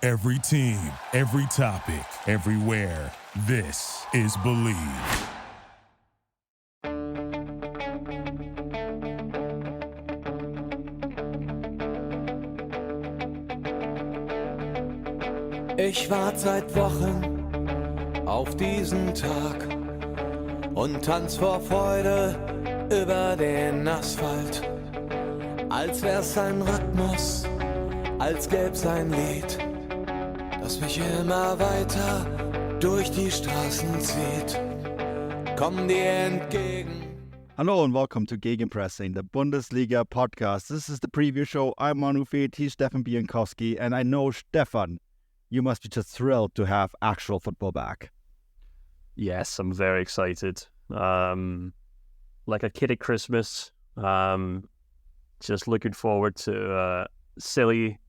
Every team, every topic, everywhere. This is Believe. Ich warte seit Wochen auf diesen Tag und tanz vor Freude über den Asphalt. Als wär's ein Rhythmus, als gäb's ein Lied, das mich immer weiter durch die Straßen zieht. Komm dir entgegen. Hello and welcome to Gegenpressing, the Bundesliga podcast. This is the preview show. I'm Manu and Stefan Biankowski, and I know, Stefan, you must be just thrilled to have actual football back. Yes, I'm very excited. Like a kid at Christmas. Just looking forward to silly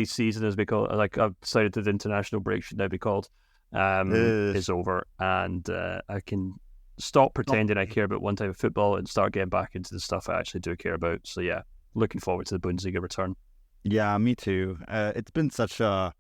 season, as we call it. Like I've decided that the international break should now be called. Is over, and I can stop pretending I care about one type of football and start getting back into the stuff I actually do care about. So yeah, looking forward to the Bundesliga return. Yeah, me too. It's been such a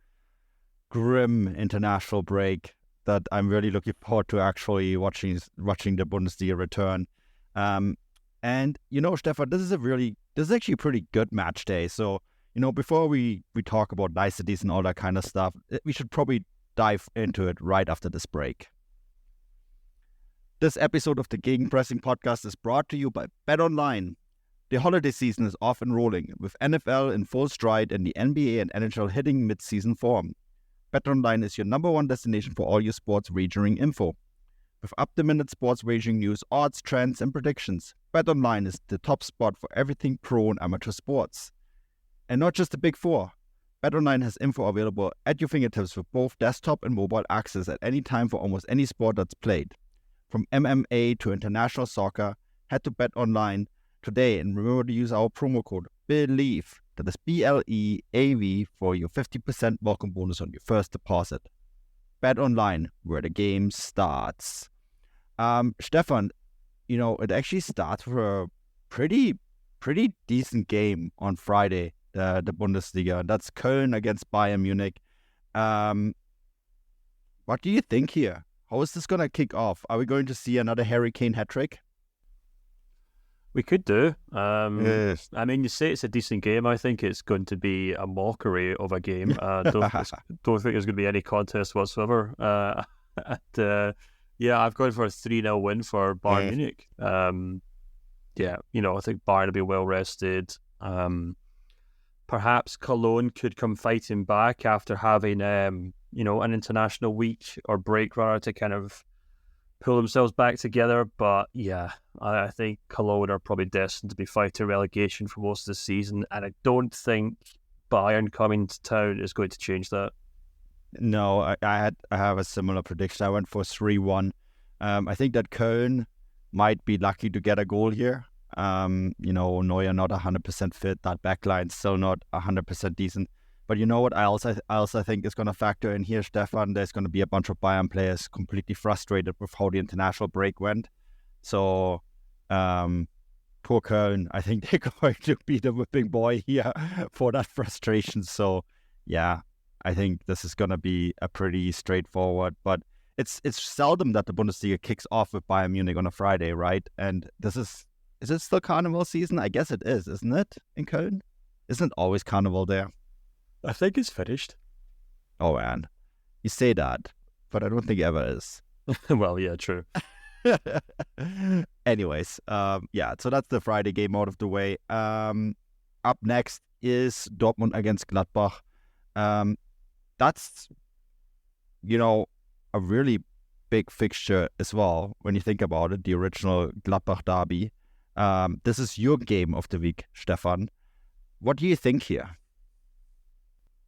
grim international break that I'm really looking forward to actually watching the Bundesliga return. And you know, Stefan, this is actually a pretty good match day. So, you know, before we talk about niceties and all that kind of stuff, we should probably dive into it right after this break. This episode of the Gegenpressing podcast is brought to you by BetOnline. The holiday season is off and rolling, with NFL in full stride and the NBA and NHL hitting mid-season form. BetOnline is your number one destination for all your sports wagering info. With up-to-minute sports wagering news, odds, trends, and predictions, BetOnline is the top spot for everything pro and amateur sports. And not just the big four. BetOnline has info available at your fingertips with both desktop and mobile access at any time for almost any sport that's played. From MMA to international soccer, head to BetOnline today and remember to use our promo code BELIEVE, that is BLEAV, for your 50% welcome bonus on your first deposit. BetOnline, where the game starts. Stefan, you know, it actually starts with a pretty decent game on Friday, the Bundesliga. That's Köln against Bayern Munich. What do you think here? How is this going to kick off? Are we going to see another Harry Kane hat-trick? We could do. Yes. I mean, you say it's a decent game. I think it's going to be a mockery of a game. Don't think there's going to be any contest whatsoever. Yeah, I've gone for a 3-0 win for Bayern Munich. Yeah, you know, I think Bayern will be well rested. Perhaps Cologne could come fighting back after having, you know, an international week or break rather to kind of pull themselves back together. But yeah, I think Cologne are probably destined to be fighting relegation for most of the season, and I don't think Bayern coming to town is going to change that. No, I have a similar prediction. I went for 3-1. I think that Köln might be lucky to get a goal here. You know, Neuer not 100% fit. That backline still not 100% decent. But you know what I also think is going to factor in here, Stefan? There's going to be a bunch of Bayern players completely frustrated with how the international break went. So, poor Köln, I think they're going to be the whipping boy here for that frustration. So, yeah, I think this is going to be a pretty straightforward. But it's seldom that the Bundesliga kicks off with Bayern Munich on a Friday, right? And is it still carnival season? I guess it is, isn't it, in Köln? Isn't it always carnival there? I think it's finished. Oh, man. You say that, but I don't think it ever is. Well, yeah, true. Anyways, yeah, so that's the Friday game out of the way. Up next is Dortmund against Gladbach. That's, you know, a really big fixture as well when you think about it, the original Gladbach derby. This is your game of the week, Stefan. What do you think here?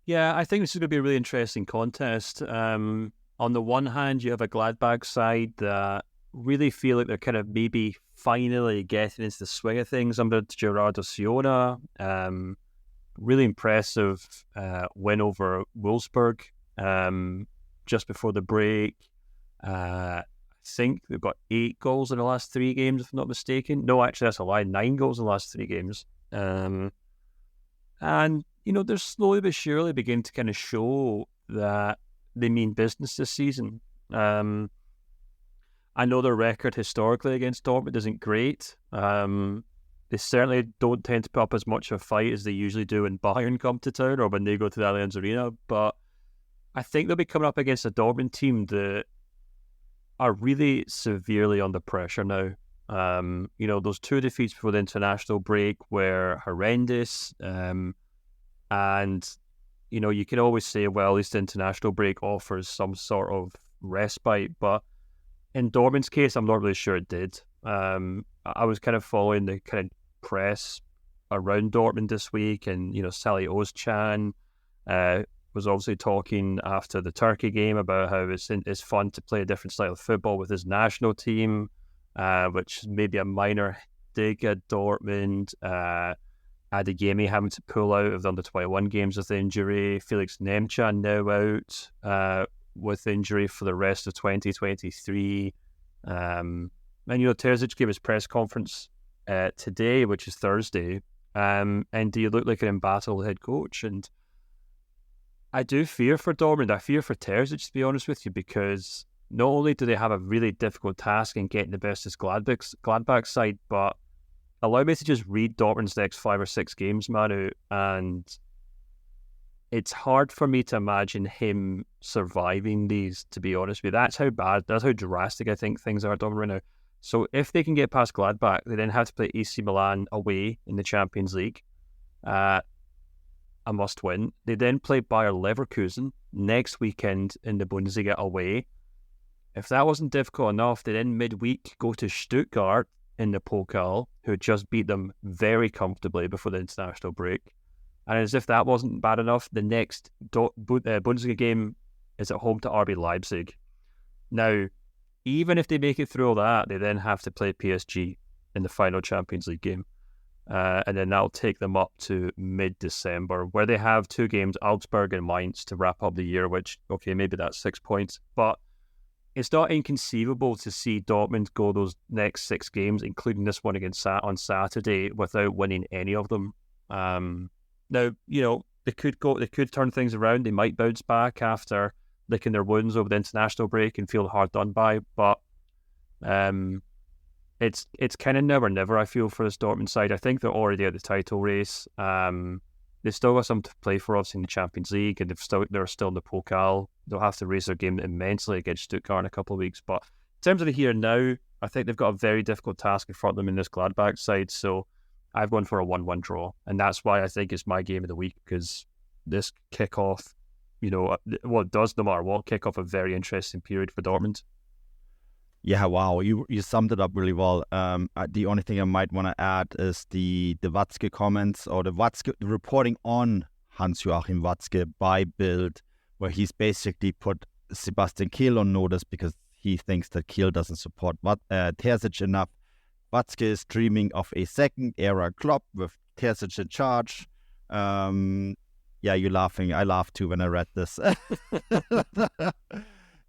Yeah, I think this is going to be a really interesting contest. On the one hand, you have a Gladbach side that really feel like they're kind of maybe finally getting into the swing of things under Gerardo Siona. Really impressive win over Wolfsburg just before the break. I think they've got 8 goals in the last 3 games, if I'm not mistaken. No, actually, that's a lie. 9 goals in the last 3 games. And they're slowly but surely beginning to kind of show that they mean business this season. I know their record historically against Dortmund isn't great. They certainly don't tend to put up as much of a fight as they usually do when Bayern come to town or when they go to the Allianz Arena. But I think they'll be coming up against a Dortmund team that are really severely under pressure now. Those 2 defeats before the international break were horrendous. And, you can always say, well, at least the international break offers some sort of respite. But in Dortmund's case, I'm not really sure it did. I was kind of following the kind of press around Dortmund this week, and Sally Özcan was obviously talking after the Turkey game about how it's fun to play a different style of football with his national team, which may be a minor dig at Dortmund. Adeyemi having to pull out of the under-21 games with injury. Felix Nemcha now out with injury for the rest of 2023. And Terzic gave his press conference today, which is Thursday, and he looked like an embattled head coach. And I do fear for Dortmund. I fear for Terzic, to be honest with you, because not only do they have a really difficult task in getting the best of Gladbach side, but allow me to just read Dortmund's next 5 or 6 games, Manu, and it's hard for me to imagine him surviving these, to be honest with you. That's how drastic I think things are at Dortmund right now. So if they can get past Gladbach, they then have to play AC Milan away in the Champions League. A must win. They then play Bayer Leverkusen next weekend in the Bundesliga away. If that wasn't difficult enough, they then midweek go to Stuttgart in the Pokal, who just beat them very comfortably before the international break. And as if that wasn't bad enough, the next Bundesliga game is at home to RB Leipzig. Now, even if they make it through all that, they then have to play PSG in the final Champions League game. And then that'll take them up to mid-December, where they have 2 games, Augsburg and Mainz, to wrap up the year, which, okay, maybe that's 6 points. But it's not inconceivable to see Dortmund go those next 6 games, including this one against on Saturday, without winning any of them. Now, they could turn things around. They might bounce back after licking their wounds over the international break and feel hard done by. But it's kind of never, I feel, for this Dortmund side. I think they're already out of the title race. They've still got something to play for, obviously, in the Champions League, and they're still in the Pokal. They'll have to raise their game immensely against Stuttgart in a couple of weeks. But in terms of the here and now, I think they've got a very difficult task in front of them in this Gladbach side. So I've gone for a 1-1 draw. And that's why I think it's my game of the week, because this kickoff, it does, no matter what, kick off a very interesting period for Dortmund. Yeah, wow, you summed it up really well. The only thing I might want to add is the Watzke comments, or the reporting on Hans-Joachim Watzke by Bild, where he's basically put Sebastian Kehl on notice because he thinks that Kehl doesn't support Terzic enough. Watzke is dreaming of a second-era club with Terzic in charge. Yeah, you're laughing. I laughed too when I read this.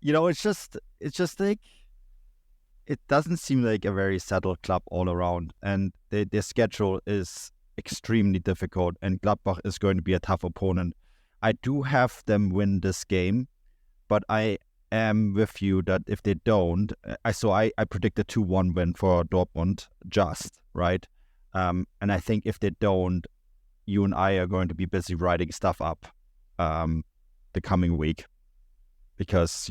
It's just like, it doesn't seem like a very settled club all around, and their schedule is extremely difficult, and Gladbach is going to be a tough opponent. I do have them win this game, but I am with you that if they don't, I predicted 2-1 win for Dortmund, just, right? And I think if they don't, you and I are going to be busy writing stuff up the coming week, because,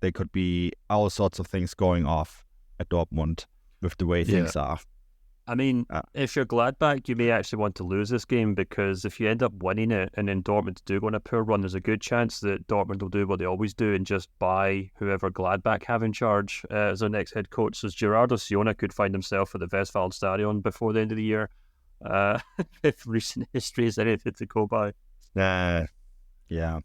there could be all sorts of things going off at Dortmund with the way things are. I mean, if you're Gladbach, you may actually want to lose this game, because if you end up winning it and then Dortmund do go on a poor run, there's a good chance that Dortmund will do what they always do and just buy whoever Gladbach have in charge as their next head coach. So Gerardo Siona could find himself at the Westfalenstadion before the end of the year, if recent history is anything to go by. Yeah.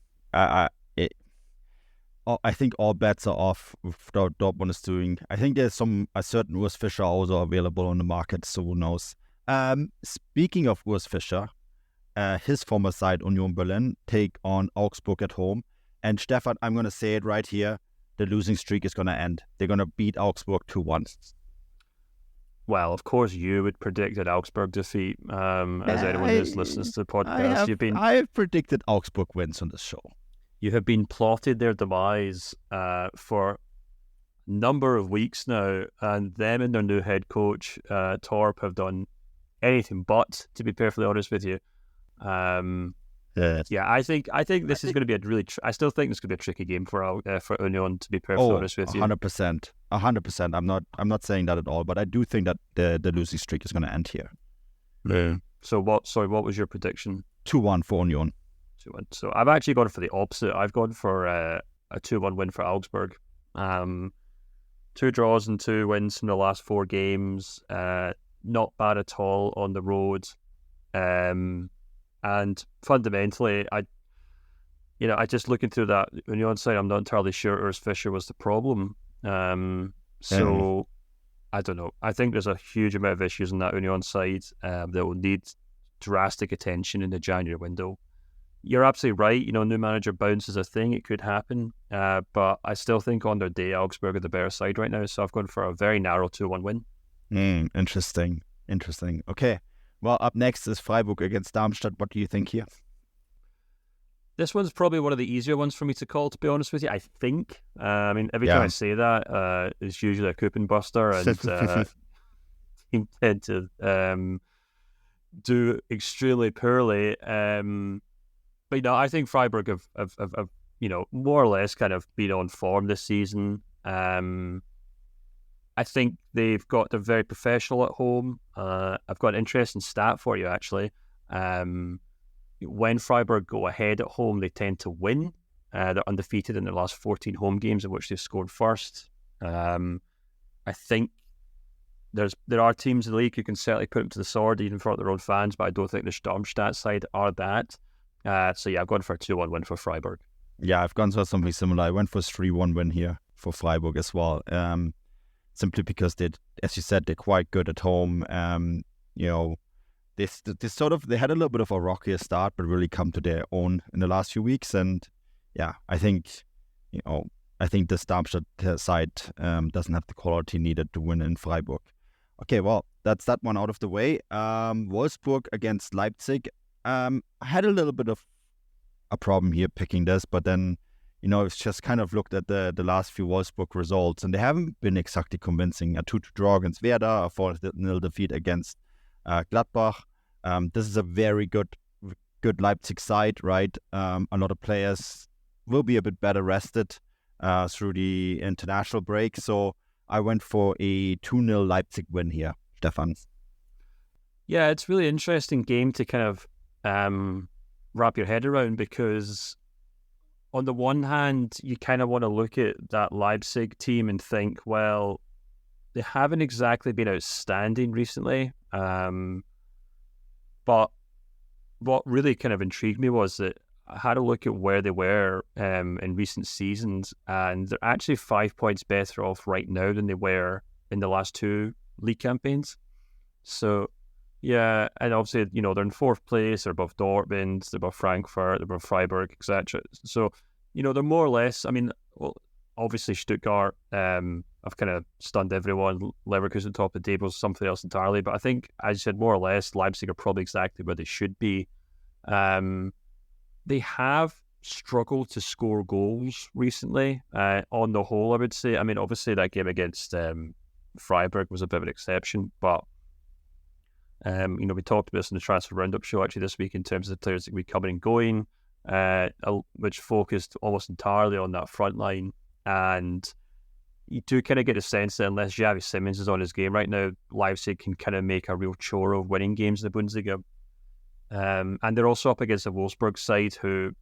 I think all bets are off with what Dortmund is doing. I think there's a certain Urs Fischer also available on the market, so who knows. Speaking of Urs Fischer, his former side, Union Berlin, take on Augsburg at home. And Stefan, I'm going to say it right here, the losing streak is going to end. They're going to beat Augsburg 2-1. well, of course, you would predict an Augsburg defeat. As anyone who listens to the podcast, I have predicted Augsburg wins on the show. You have been plotted their demise for a number of weeks now, and them and their new head coach, Torp, have done anything but, to be perfectly honest with you. Yeah, I think this is going to be a really. I still think this could be a tricky game for Union, to be perfectly honest with you. 100%. I'm not saying that at all, but I do think that the losing streak is going to end here. Yeah. So what was your prediction? 2-1 for Union. 2-1. So I've actually gone for the opposite. I've gone for a 2-1 win for Augsburg. 2 draws and 2 wins from the last 4 games. Not bad at all on the road. And fundamentally, I just looking through that Union side, I'm not entirely sure Urs Fischer was the problem. So I don't know. I think there's a huge amount of issues on that Union side that will need drastic attention in the January window. You're absolutely right. New manager bounce is a thing. It could happen. But I still think on their day, Augsburg are the better side right now. So I've gone for a very narrow 2-1 win. Interesting. Okay. Well, up next is Freiburg against Darmstadt. What do you think here? This one's probably one of the easier ones for me to call, to be honest with you, I think. Every time I say that, it's usually a coupon buster, and team tend to do extremely poorly. But I think Freiburg have more or less kind of been on form this season. I think they're very professional at home. I've got an interesting stat for you, actually. When Freiburg go ahead at home, they tend to win. They're undefeated in their last 14 home games in which they've scored first. I think there are teams in the league who can certainly put them to the sword, even for their own fans, but I don't think the Darmstadt side are that. So yeah, I've gone for a 2-1 win for Freiburg. Yeah, I've gone for something similar. I went for a 3-1 win here for Freiburg as well. Simply because as you said, they're quite good at home. They had a little bit of a rockier start, but really come to their own in the last few weeks. And yeah, I think this Darmstadt side doesn't have the quality needed to win in Freiburg. Okay, well, that's that one out of the way. Wolfsburg against Leipzig. I had a little bit of a problem here picking this, but then it's just kind of looked at the last few Wolfsburg results, and they haven't been exactly convincing. A 2-2 draw against Werder, a 4-0 defeat against Gladbach. This is a very good Leipzig side, right? A lot of players will be a bit better rested through the international break. So I went for a 2-0 Leipzig win here, Stefan. Yeah, it's a really interesting game to kind of wrap your head around, because on the one hand, you kind of want to look at that Leipzig team and think, well, they haven't exactly been outstanding recently. But what really kind of intrigued me was that I had a look at where they were in recent seasons, and they're actually 5 points better off right now than they were in the last 2 league campaigns. So, yeah, and obviously, they're in 4th place, they're above Dortmund, they're above Frankfurt, they're above Freiburg, etc. So, they're more or less, obviously Stuttgart have kind of stunned everyone. Leverkusen top of the table is something else entirely. But I think, as you said, more or less, Leipzig are probably exactly where they should be. They have struggled to score goals recently, on the whole, I would say. Obviously that game against Freiburg was a bit of an exception, but we talked about this in the Transfer Roundup show actually this week in terms of the players that we coming and going, which focused almost entirely on that front line. And you do kind of get a sense that unless Xavi Simons is on his game right now, Leipzig can kind of make a real chore of winning games in the Bundesliga. And they're also up against the Wolfsburg side who,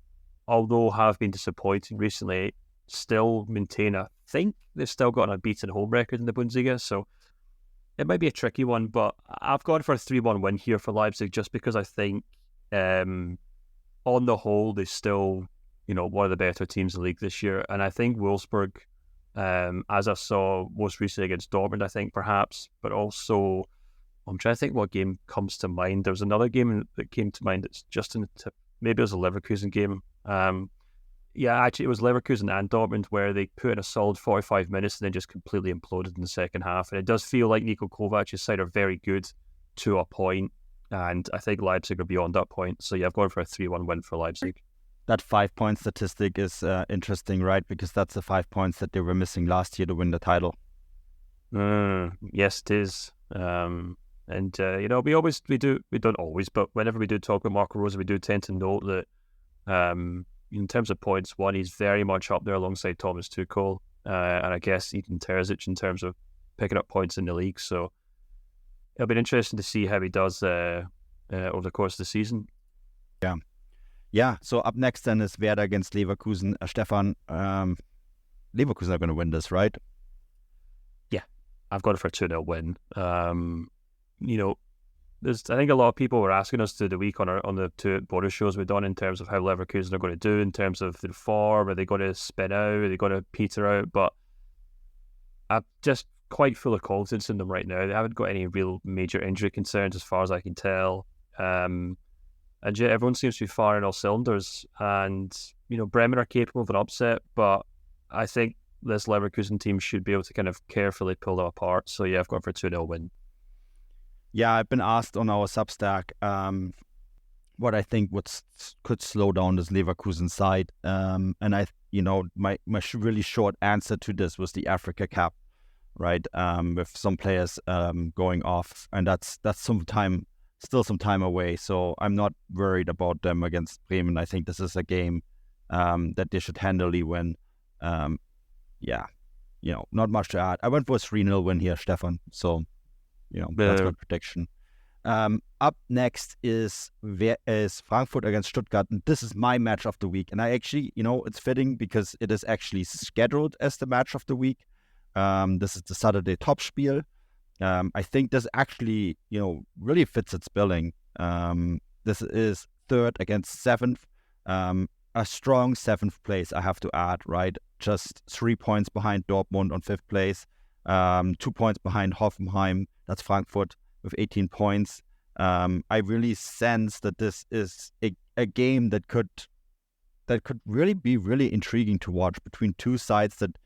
although have been disappointing recently, still maintain, I think they've still got an unbeaten home record in the Bundesliga. So it might be a tricky one, but I've gone for a 3-1 win here for Leipzig just because I think on the whole they're still, one of the better teams in the league this year. And I think Wolfsburg, as I saw most recently against Dortmund, I think perhaps, but also I'm trying to think what game comes to mind. There was another game that came to mind that's just in the tip. Maybe it was a Leverkusen game. Yeah, actually, it was Leverkusen and Dortmund where they put in a solid 45 minutes and then just completely imploded in the second half. And it does feel like Niko Kovac's side are very good to a point, and I think Leipzig are beyond that point. So yeah, I've gone for a 3-1 win for Leipzig. That 5-point statistic is interesting, right? Because that's the 5 points that they were missing last year to win the title. Yes, it is. We don't always, but whenever we do talk about Marco Rose, we do tend to note that in terms of points, one, he's very much up there alongside Thomas Tuchel, and I guess even Terzic in terms of picking up points in the league. So it'll be interesting to see how he does over the course of the season. Yeah. So up next then is Werder against Leverkusen. Stefan, Leverkusen are going to win this, right? Yeah, I've got it for a 2-0 win. I think a lot of people were asking us through the week on the two Borussia shows we've done in terms of how Leverkusen are going to do in terms of the form. Are they going to spin out? Are they going to peter out? But I'm just quite full of confidence in them right now. They haven't got any real major injury concerns as far as I can tell. And yet everyone seems to be firing all cylinders. And, Bremen are capable of an upset, but I think this Leverkusen team should be able to kind of carefully pull them apart. So yeah, I've gone for a 2-0 win. Yeah, I've been asked on our Substack what I think could slow down this Leverkusen side. And my really short answer to this was the Africa Cup, right? With some players going off, and that's still some time away. So I'm not worried about them against Bremen. I think this is a game that they should handily win. Not much to add. I went for a 3-0 win here, Stefan. So, that's my prediction. Up next is Frankfurt against Stuttgart. And this is my match of the week. And I actually, it's fitting because it is actually scheduled as the match of the week. This is the Saturday Topspiel. I think this actually, really fits its billing. This is third against seventh. A strong seventh place, I have to add, right? Just 3 points behind Dortmund on fifth place. 2 points behind Hoffenheim. That's Frankfurt with 18 points. I really sense that this is a game that could really be really intriguing to watch between two sides that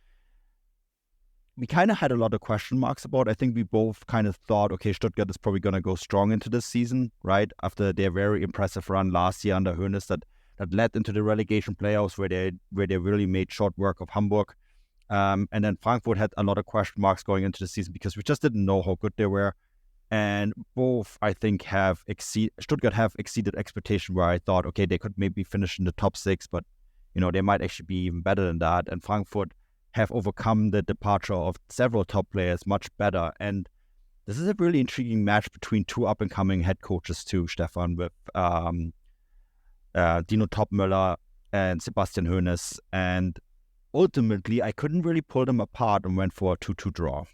we kind of had a lot of question marks about. I think we both kind of thought, okay, Stuttgart is probably going to go strong into this season, right? After their very impressive run last year under Hoeneß that led into the relegation playoffs where they really made short work of Hamburg. And then Frankfurt had a lot of question marks going into the season because we just didn't know how good they were. And both, I think, Stuttgart have exceeded expectation where I thought, okay, they could maybe finish in the top 6, but, they might actually be even better than that. And Frankfurt have overcome the departure of several top players much better. And this is a really intriguing match between two up-and-coming head coaches too, Stefan, with Dino Topmöller and Sebastian Hoeneß. And ultimately, I couldn't really pull them apart and went for a 2-2 draw.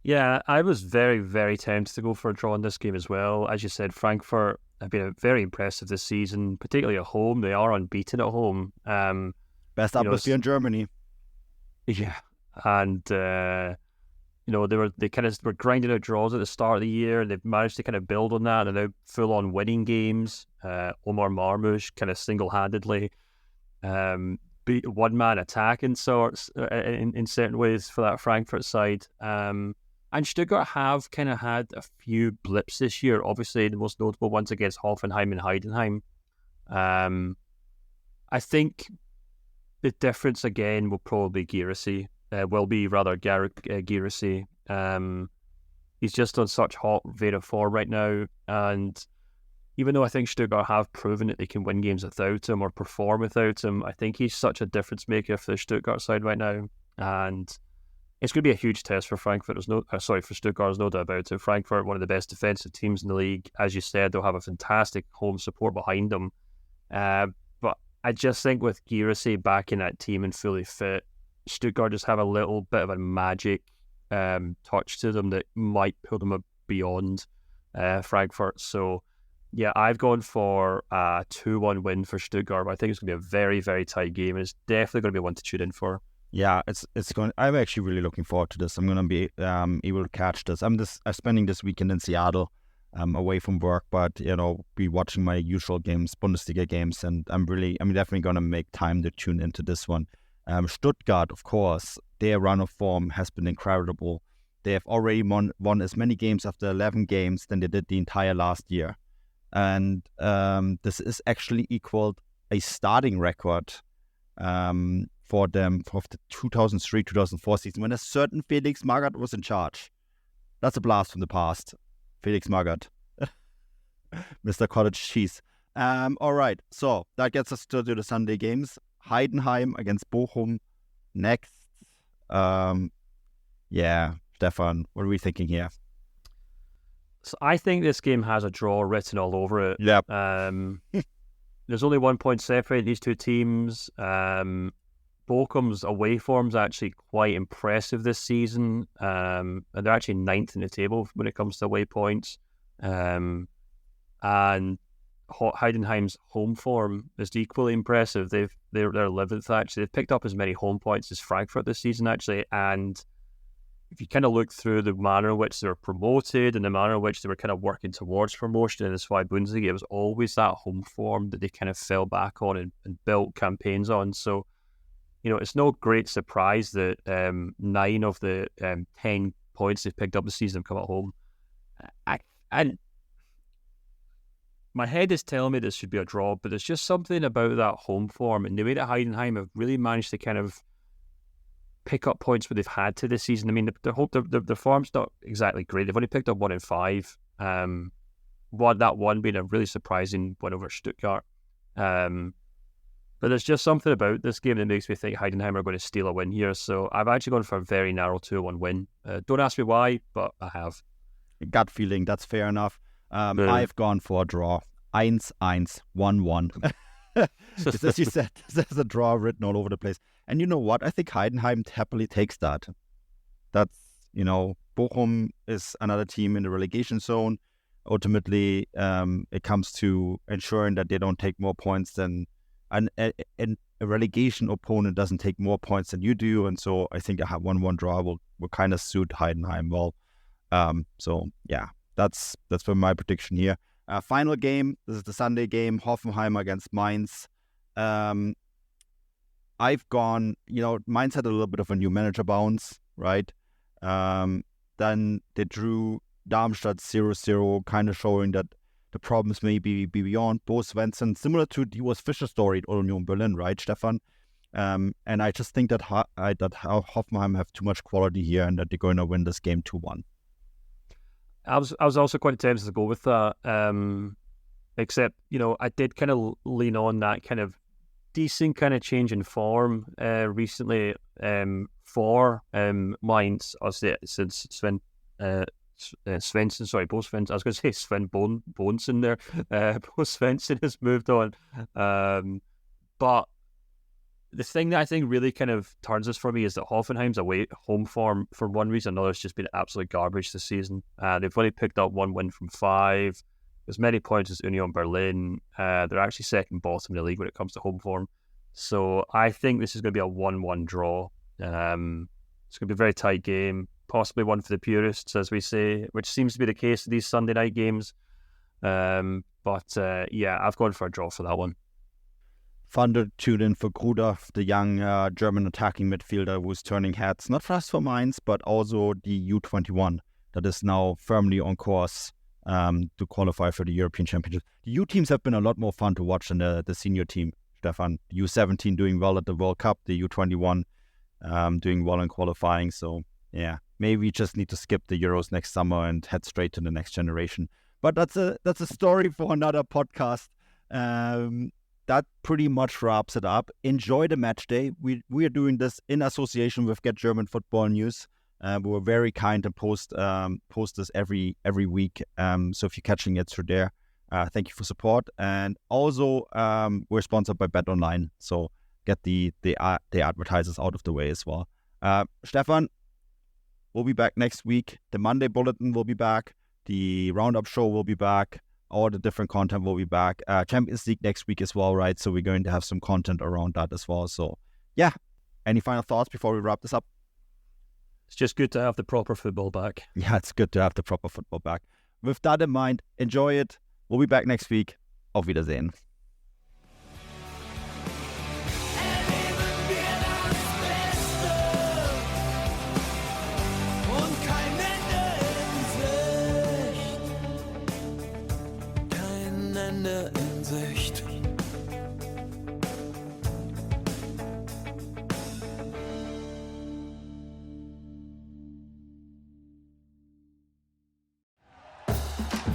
Yeah, I was very, very tempted to go for a draw in this game as well. As you said, Frankfurt have been very impressive this season, particularly at home. They are unbeaten at home. Best atmosphere in Germany. Yeah, and they were grinding out draws at the start of the year, and they've managed to kind of build on that. And they're now full on winning games. Omar Marmoush kind of single-handedly beat one-man attack in sorts in certain ways for that Frankfurt side. And Stuttgart have kind of had a few blips this year. Obviously, the most notable ones against Hoffenheim and Heidenheim. I think the difference again will probably be Guirassy. Guirassy. He's just on such hot rate of form right now, and even though I think Stuttgart have proven that they can win games without him or perform without him, I think he's such a difference maker for the Stuttgart side right now, and it's going to be a huge test for Frankfurt. For Stuttgart, there's no doubt about it. Frankfurt, one of the best defensive teams in the league, as you said, they'll have a fantastic home support behind them. But I just think with Guirassy back in that team and fully fit, Stuttgart just have a little bit of a magic touch to them that might pull them beyond Frankfurt. So, yeah, I've gone for a 2-1 win for Stuttgart. But I think it's going to be a very, very tight game, and it's definitely going to be one to tune in for. Yeah, it's going. I'm actually really looking forward to this. I'm going to be able to catch this. I'm spending this weekend in Seattle, away from work, but be watching my usual games, Bundesliga games, and I'm definitely gonna make time to tune into this one. Stuttgart, of course, their run of form has been incredible. They have already won as many games after 11 games than they did the entire last year, and this is actually equaled a starting record for them for the 2003-2004 season when a certain Felix Magath was in charge. That's a blast from the past. Felix Magath. Mr. Cottage Cheese. All right, so that gets us to the Sunday games. Heidenheim against Bochum next. Stefan, what are we thinking here? So I think this game has a draw written all over it. Yep. There's only 1 point separating these two teams. Bochum's away form's actually quite impressive this season, and they're actually 9th in the table when it comes to away points. And Heidenheim's home form is equally impressive. They're 11th actually. They've picked up as many home points as Frankfurt this season actually, and if you kind of look through the manner in which they were promoted and the manner in which they were kind of working towards promotion in the Zweite Bundesliga, it was always that home form that they kind of fell back on and built campaigns on. So, it's no great surprise that 9 of the 10 points they've picked up this season have come at home. And my head is telling me this should be a draw, but there's just something about that home form and the way that Heidenheim have really managed to kind of pick up points where they've had to this season. I mean, the form's not exactly great. They've only picked up 1 in 5. One being a really surprising win over Stuttgart. But there's just something about this game that makes me think Heidenheim are going to steal a win here. So I've actually gone for a very narrow 2-1 win. Don't ask me why, but I have. Gut feeling, that's fair enough. I've gone for a draw. 1-1, 1-1. Just as you said, there's a draw written all over the place. And you know what? I think Heidenheim happily takes that. That's, Bochum is another team in the relegation zone. Ultimately, it comes to ensuring that they don't take more points than a relegation opponent doesn't take more points than you do. And so I think a 1-1 draw will kind of suit Heidenheim well. That's for my prediction here. Final game, this is the Sunday game, Hoffenheim against Mainz. I've gone, Mainz had a little bit of a new manager bounce, right? Then they drew Darmstadt 0-0, kind of showing that the problems may be beyond. Bo Svensson, similar to the US Fischer story at Union Berlin, right, Stefan? And I just think that Hoffenheim have too much quality here and that they're going to win this game 2-1. I was also quite tempted to go with that, except, I did kind of lean on that kind of decent kind of change in form recently for Mainz, since Bo Svensson, I was going to say Sven Bonsen there. Bo Svensson has moved on. But the thing that I think really kind of turns this for me is that Hoffenheim's home form, for one reason or another, has just been absolute garbage this season. They've only picked up 1 win from 5. As many points as Union Berlin. They're actually second bottom in the league when it comes to home form. So I think this is going to be a 1-1 draw. It's going to be a very tight game. Possibly one for the purists, as we say, which seems to be the case of these Sunday night games. I've gone for a draw for that one. Fun to tune in for Gruder, the young German attacking midfielder who's turning heads, not just for Mainz, but also the U21 that is now firmly on course to qualify for the European Championship. The U teams have been a lot more fun to watch than the senior team, Stefan. The U17 doing well at the World Cup, the U21 doing well in qualifying. So, yeah, maybe we just need to skip the Euros next summer and head straight to the next generation. But that's a story for another podcast. That pretty much wraps it up. Enjoy the match day. We are doing this in association with Get German Football News. We're very kind and post this every week. So if you're catching it through there, thank you for support. And also, we're sponsored by Bet Online, so get the advertisers out of the way as well. Stefan, we'll be back next week. The Monday Bulletin will be back. The Roundup Show will be back. All the different content will be back. Champions League next week as well, right? So we're going to have some content around that as well. So, yeah. Any final thoughts before we wrap this up? It's just good to have the proper football back. Yeah, it's good to have the proper football back. With that in mind, enjoy it. We'll be back next week. Auf Wiedersehen. In Sicht.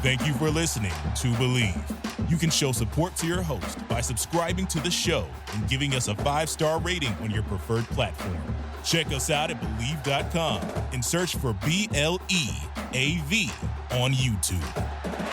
Thank you for listening to Believe. You can show support to your host by subscribing to the show and giving us a 5-star rating on your preferred platform. Check us out at Believe.com and search for BLEAV on YouTube.